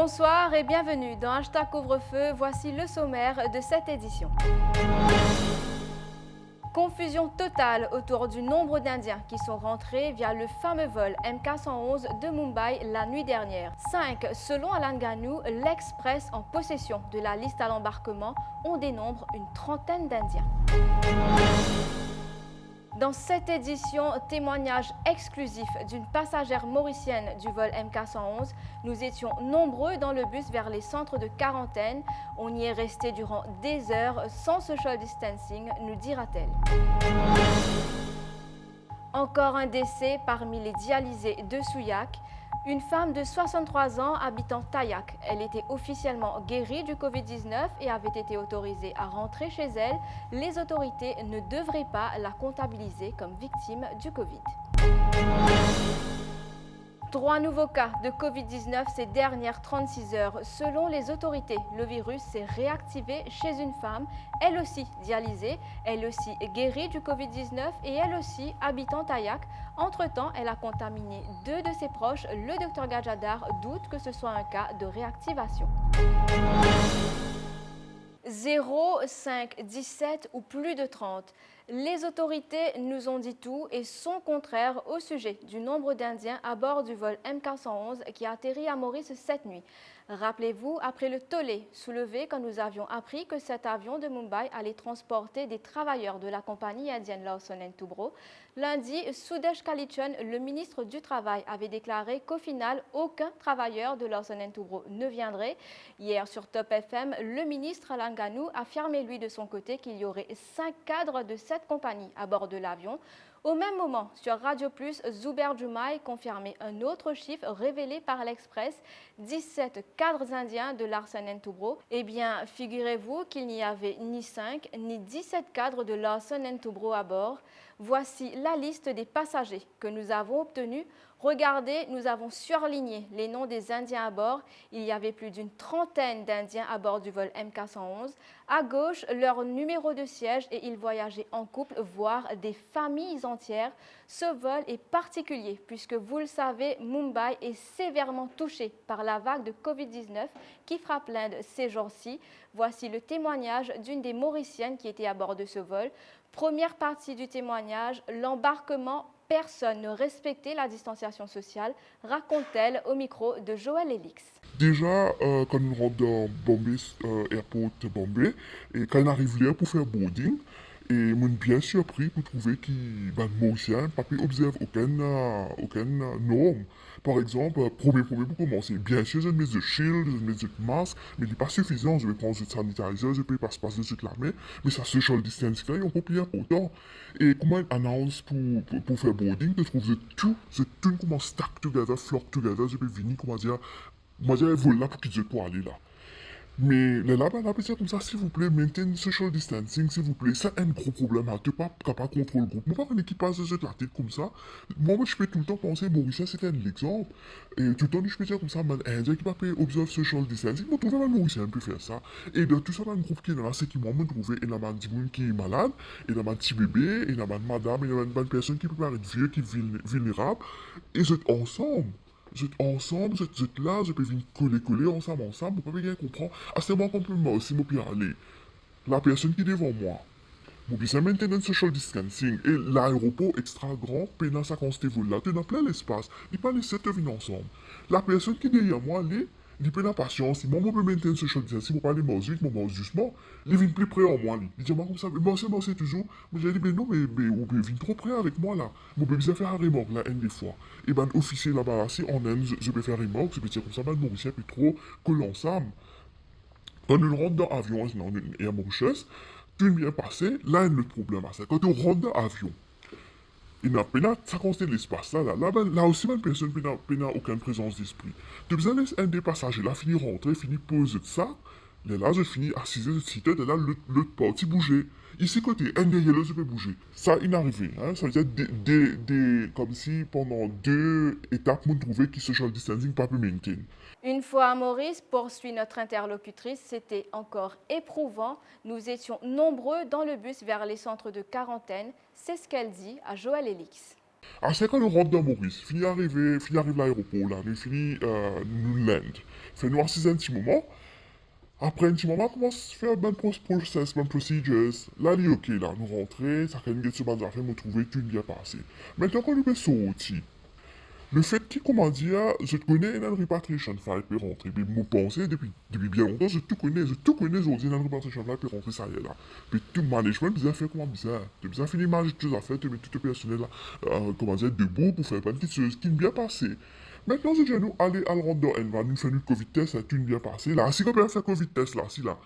Bonsoir et bienvenue dans Hashtag Couvre-feu. Voici le sommaire de cette édition. Confusion totale autour du nombre d'Indiens qui sont rentrés via le fameux vol MK111 de Mumbai la nuit dernière. 5, selon Alan Ganou, l'Express en possession de la liste à l'embarquement, on dénombre une trentaine d'Indiens. Dans cette édition, témoignage exclusif d'une passagère mauricienne du vol MK111. Nous étions nombreux dans le bus vers les centres de quarantaine. On y est resté durant des heures sans social distancing, nous dira-t-elle. Encore un décès parmi les dialysés de Souillac. Une femme de 63 ans habitant Taillac. Elle était officiellement guérie du Covid-19 et avait été autorisée à rentrer chez elle. Les autorités ne devraient pas la comptabiliser comme victime du Covid. 3 nouveaux cas de Covid-19 ces dernières 36 heures. Selon les autorités, le virus s'est réactivé chez une femme, elle aussi dialysée, elle aussi guérie du Covid-19 et elle aussi habitant Taillac. Entre-temps, elle a contaminé 2 de ses proches. Le docteur Gadjadar doute que ce soit un cas de réactivation. 0, 5, 17 ou plus de 30. Les autorités nous ont dit tout et sont contraires au sujet du nombre d'Indiens à bord du vol MK111 qui a atterri à Maurice cette nuit. Rappelez-vous, après le tollé soulevé quand nous avions appris que cet avion de Mumbai allait transporter des travailleurs de la compagnie indienne Larsen & Toubro, lundi, Sudesh Kalitchan, le ministre du Travail, avait déclaré qu'au final, aucun travailleur de Larsen & Toubro ne viendrait. Hier, sur Top FM, le ministre Alan Ganou affirmait lui de son côté qu'il y aurait 5 cadres de cette compagnie à bord de l'avion. Au même moment, sur Radio Plus, Zuber Jumai confirmait un autre chiffre révélé par l'Express, 17 cadres indiens de Larsen & Toubro. Eh bien, figurez-vous qu'il n'y avait ni 5 ni 17 cadres de Larsen & Toubro à bord. Voici la liste des passagers que nous avons obtenus. Regardez, nous avons surligné les noms des Indiens à bord. Il y avait plus d'une trentaine d'Indiens à bord du vol MK111. À gauche, leur numéro de siège et ils voyageaient en couple, voire des familles entières. Ce vol est particulier puisque, vous le savez, Mumbai est sévèrement touché par la vague de Covid-19 qui frappe l'Inde ces jours-ci. Voici le témoignage d'une des Mauriciennes qui était à bord de ce vol. Première partie du témoignage, l'embarquement. Personne ne respectait la distanciation sociale, raconte-t-elle au micro de Joël Elix. Déjà, quand on rentre dans Bombay, airport Bombay, et quand on arrive là pour faire boarding, et on est bien surpris pour trouver que les Mauriciens n'ont pas pu observer aucune norme. Par exemple, premier pour commencer, bien sûr, je mets de shield, je mets de masque, mais il n'est pas suffisant. Je vais prendre de sanitizer, je peux pas se passer de la main, mais ça social distancing là, il est plus important. Et comment on annonce pour faire boarding, je trouve que tout comment stack together, flock together, je peux venir, comment dire, moi j'avais volé là pour qu'ils pour aller là. Mais les là-bas, là, comme ça, s'il vous plaît, maintain social distancing, s'il vous plaît. C'est un gros problème, hein. Tu n'es pas capable de contrôler le groupe. Moi, pas un équipage de la tête comme ça. Moi, je peux tout le temps penser, Mauricien, c'était un exemple. Et tout le temps, je peux dire comme ça, man, Indien qui va pas observe social distancing. Moi, trouver un Mauricien peut faire ça. Et dans tout ça, dans le groupe qui est là, c'est qui moi, me trouver, il y a un petit qui est malade, il y a un petit bébé, il y a une madame, il y a une personne qui peut pas être vieux, qui est vulnérable. Et vous êtes ensemble. Vous êtes ensemble, vous êtes là, je peux venir coller ensemble, vous pouvez bien comprendre. À ce moment complètement aussi, moi, puis aller. La personne qui est devant moi, vous pouvez maintenir social distancing. Et l'aéroport extra grand, pendant ça constitue là, tu n'as plein l'espace. Il pas laisser te venir ensemble. La personne qui est derrière moi, il peut la patience. Moi, je peux maintenir social distancing, je peux pas aller manger vite, je mange justement. Il vient plus près en moi, il dit, moi, comme ça, moi, c'est toujours. Mais j'ai dit, mais non, mais vous venez trop près avec moi, là. Moi, je peux faire un remorque, là, une des fois. Et ben, officier là-bas, si en Inde, je peux faire un remorque, je peux dire comme ça, ben, Mauricien, puis trop, que l'ensemble. Quand on rentre dans l'avion, dans une Air Mauritius, tout est bien passé, là, il y a le problème, c'est quand on rentre dans l'avion, il n'a pas ça concerne l'espace là aussi même personne n'a aucune présence d'esprit. Tu besoin laisser un des passagers là finir rentrer, finir poser de ça, là je finis assisé de cité, de là l'autre parti bouger. Ici côté un derrière l'autre je peux bouger. Ça il est arrivé, hein, ça veut dire comme si pendant 2 étapes on trouvait que ce social distancing pas pu maintenir. Une fois à Maurice, poursuit notre interlocutrice, c'était encore éprouvant. Nous étions nombreux dans le bus vers les centres de quarantaine. C'est ce qu'elle dit à Joël Elix. Ah, c'est quand nous rentre dans Maurice, fini arrive l'aéroport là, nous fini nous land. Fait nous assiser un petit moment. Après un petit moment, on commence à faire un process, un procedures. Là, il est ok là, nous rentrer, ça fait une guette sur bande affaires, nous trouver tout bien passé. Maintenant, quand nous peut sortir, le fait qu'il, comment dire, je te connais une repatriation file peut rentrer. Mais mon pensée, depuis bien longtemps, je tout connais, aujourd'hui, une repatriation file peut rentrer, ça y est là. Puis tout management, bizarre fait comment bizarre. Tu bien fini manager toutes les affaires, tu mets tout le personnel là, comment dire, debout pour faire plein de petites choses qui ne bien passé. Maintenant, je dis à nous, aller à le rendre dans elle va nous faire une Covid test, ça une bien passé. Là, si on peut faire Covid test, si là,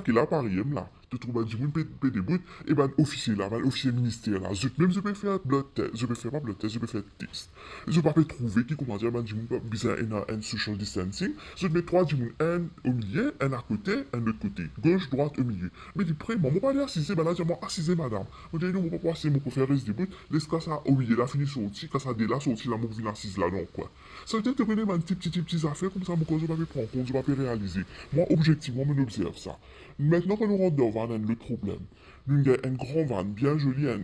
qui est là, par exemple, là, tu trouves un djimoun, des bouts, et ben, officier là, ben, officier ministère là, même je peux faire blood test, je peux faire pas blood test, je peux faire test. Je peux pas trouver qui, comment dire, ben, djimoun, bizarre, un social distancing, je mets trois djimoun, un au milieu, un à côté, un de l'autre côté, gauche, droite, au milieu. Mais du près, moi, pas aller assiser, ben là, j'ai moi assiser, madame. On dit, non, mon papa, c'est mon préféré, des bouts, laisse ça au milieu, là, fini sorti, quand ça dé là, sorti, là, mon vient assise là, non, quoi. Ça veut dire que tu connais, man, petites affaires, comme ça, mon cause, je vais prendre compte, je vais réaliser. Moi, objectivement, on observe ça. Maintenant que nous rentrons dans van, le problème. Nous avons un grand van, bien joli, un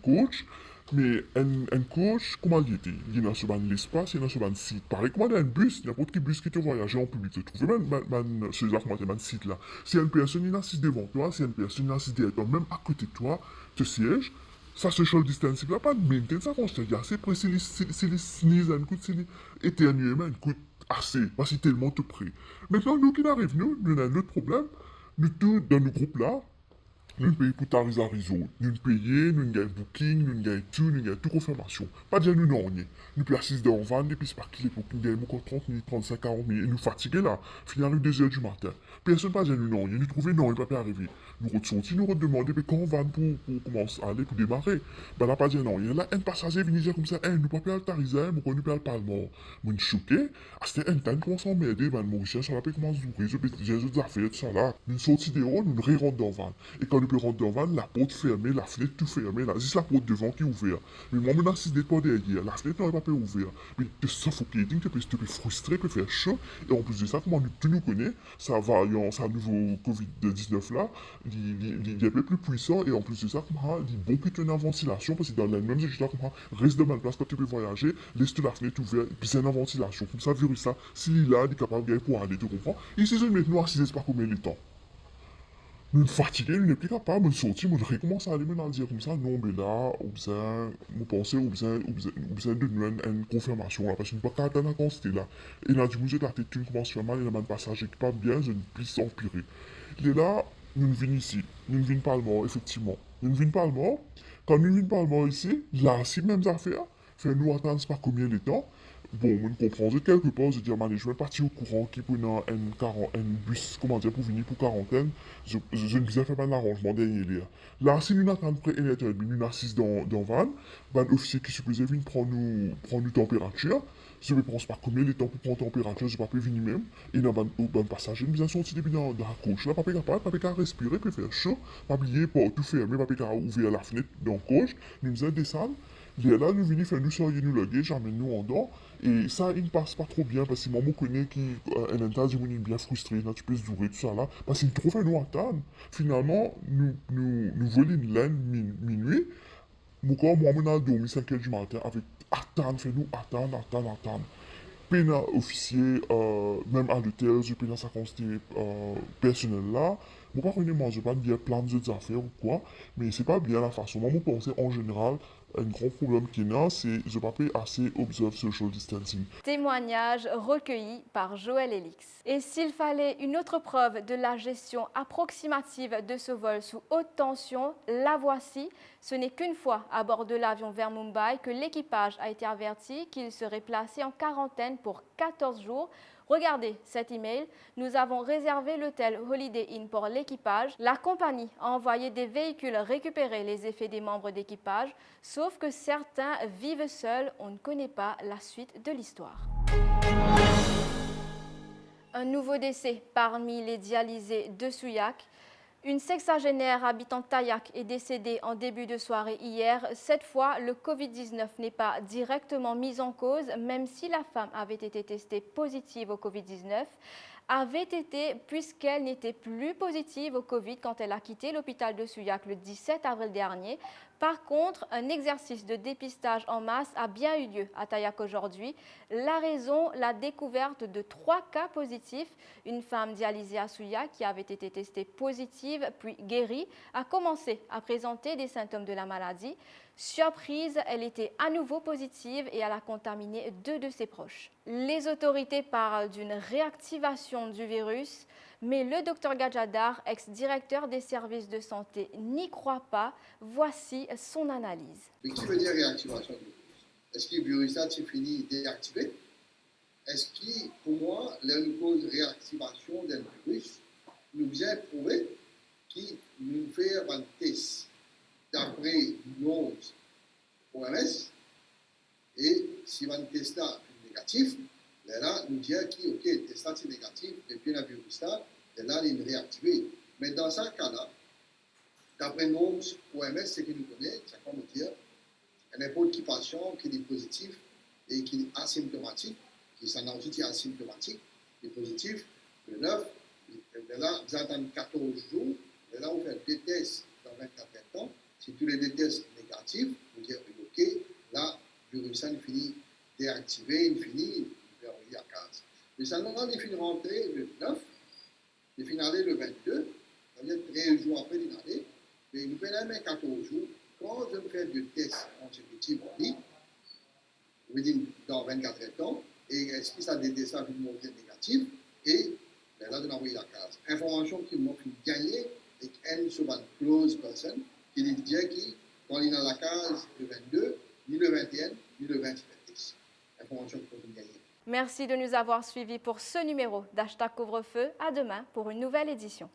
coach, mais un coach, comment il était? Il est dans ce van l'espace, il est dans ce van site. Pareil, comment il y a un bus, n'importe quel bus qui te voyage en public, tu trouves même, c'est là, comment un site là. Si une personne est assise devant toi, si une personne est assise derrière toi, même à côté de toi, te siège, ça social distancing là, pas de maintain, ça quand je te dis assez près, c'est les sneeze, un coup, c'est les éternuements, un coup, assez, parce que c'est tellement tout près. Maintenant, nous qui arrivons, nous avons un autre problème, nous tous dans le groupe là, nous payons pour Tariz Arizo. Nous payons, nous avons booking, nous avons tout confirmation. Pas dire nous non, nous placons dans le van, et puis c'est pas qu'il est pour nous avons encore 30 minutes, 35, 40 minutes, et nous fatigués là, finir à 2 heures du matin. Personne pas dire nous non, nous trouvons non, il ne peut pas arriver. Nous ressortis, nous redemandons, mais quand on va pour commencer à aller, pour démarrer, ben là pas dire non. Il y a là un passager venu dire comme ça, nous pas payer le Tariz, nous pas le Palmont. Nous choqués, c'était un temps qu'on s'en m'aider, ben Mauricien, ça va pas comment s'ouvrir, j'ai des affaires, tout ça là. Nous sortis dehors, nous rentrons dans le van. Et quand nous peut rentrer dans le van, la porte fermée, la fenêtre tout fermée, là, juste la porte devant qui est ouverte. Mais moi, je suis pas derrière, la fenêtre n'est pas ouverte. Mais tu es suffocating, tu peux frustré, tu peux faire chaud. Et en plus de ça, comment tout nous connaît, ça variant, ça nouveau Covid-19 là, il est un peu plus puissant. Et en plus de ça, comment il est bon que tu aies une ventilation, parce que dans la même je là, comment reste de ma place quand tu peux voyager, laisse la fenêtre ouverte, puis c'est une ventilation. Comme ça, virus là, s'il est là, il est capable de pour aller, tu comprends? Et si je mets nous assises par combien de temps? Nous fatigués, nous n'est plus capable de sortir, nous recommence à aller maintenant dire comme ça, non, mais là, nous pensons, de nous une confirmation, là, parce que nous pas qu'à attendre quand c'était là. Et là, du coup, j'ai la tête qui commence à faire mal, et là, un passage qui pas bien, je ne puisse empirer. Il est là, nous venons ici, nous venons pas le mort, effectivement. Nous venons pas le mort, quand nous venons pas le mort ici, là, c'est mêmes affaires, fait nous attendre pas combien de temps, bon, on comprend, je quelque part, je dis à management, parti au courant qui pour un bus, comment dire, pour venir pour quarantaine, je ne faisais faire un arrangement derrière là. Là, si nous n'attendons près une heure, nous assise dans van, ben, l'officier qui supposait venir prendre nous température, je ne pense pas combien de temps pour prendre température, je ne peux pas venir même, et dans le passager, nous avons sorti depuis dans la couche, là, pas capable, pas capable respirer, peut faire chaud, pas oublier, pas tout fermer, pas capable ouvrir la fenêtre dans la couche, nous avons descendre, là, nous venons faire nous sortir nous le j'amène nous en dehors. Et ça, il ne passe pas trop bien parce que maman connaît qui, un inter, il est bien frustré, là, tu peux se dourer, tout ça là. Parce qu'il trouve à nous attendre. Finalement, nous volons une laine minuit. Mon corps, moi, on a dormi 5 heures du matin avec attendre, fait nous attendre. Pena officier, même à l'hôtel, je pena sa quantité personnelle là. Moi, pas vraiment, mange pas bien plein d'autres affaires ou quoi, mais c'est pas bien la façon. Moi, je pense en général, un grand problème qu'il y a, c'est que je pas assez observe social distancing. Témoignage recueilli par Joël Elix. Et s'il fallait une autre preuve de la gestion approximative de ce vol sous haute tension, la voici. Ce n'est qu'une fois à bord de l'avion vers Mumbai que l'équipage a été averti qu'il serait placé en quarantaine pour 14 jours. Regardez cet email. Nous avons réservé l'hôtel Holiday Inn pour l'équipage. La compagnie a envoyé des véhicules récupérer les effets des membres d'équipage, sauf que certains vivent seuls. On ne connaît pas la suite de l'histoire. Un nouveau décès parmi les dialysés de Souillac. Une sexagénaire habitant Taillac est décédée en début de soirée hier. Cette fois, le Covid-19 n'est pas directement mis en cause, même si la femme avait été testée positive au Covid-19. avait été puisqu'elle n'était plus positive au Covid quand elle a quitté l'hôpital de Souillac le 17 avril dernier. Par contre, un exercice de dépistage en masse a bien eu lieu à Tayac aujourd'hui. La raison, la découverte de 3 cas positifs. Une femme dialysée à Souillac qui avait été testée positive puis guérie a commencé à présenter des symptômes de la maladie. Surprise, elle était à nouveau positive et elle a contaminé 2 de ses proches. Les autorités parlent d'une réactivation du virus, mais le Dr Gadjadar, ex-directeur des services de santé, n'y croit pas. Voici son analyse. Mais qui veut dire réactivation du virus? Est-ce que le virus a fini déactivé? Est-ce que, pour moi, la cause réactivation d'un virus nous vient prouver qu'il nous fait un test d'après nos OMS et si un test est négatif, là, nous dit que ok, le test est négatif et puis le virus là, il est réactivé. Mais dans ce cas-là, d'après nos OMS, ce que nous connaissons, c'est comme dire, n'importe qui patient qui est positif et qui est asymptomatique, qui s'en est asymptomatique, qui est positif, le 9, là, vous attendez 14 jours, et là, vous faites des tests dans 24 temps. Si tous les tests négatifs, vous dites, ok, là, le virus est fini déactivé, il finit, il peut envoyer à casa. Mais ça, il finit rentrer le 9, il finit aller le 22, c'est-à-dire 13 jours après l'inallée, mais nous faisons même 14 jours. Quand je fais des tests consécutifs en ligne, dans 24 temps, et est-ce que ça a des tests négatifs, et là, je vais envoyer la case. Information qui m'a fait gagner, et qu'elle sur une close person, qui dit que quand il est dans la case le 22, ni le 21, ni le 26. Information qui m'a fait gagner. Merci de nous avoir suivis pour ce numéro d'Hashtag Couvre-feu. À demain pour une nouvelle édition.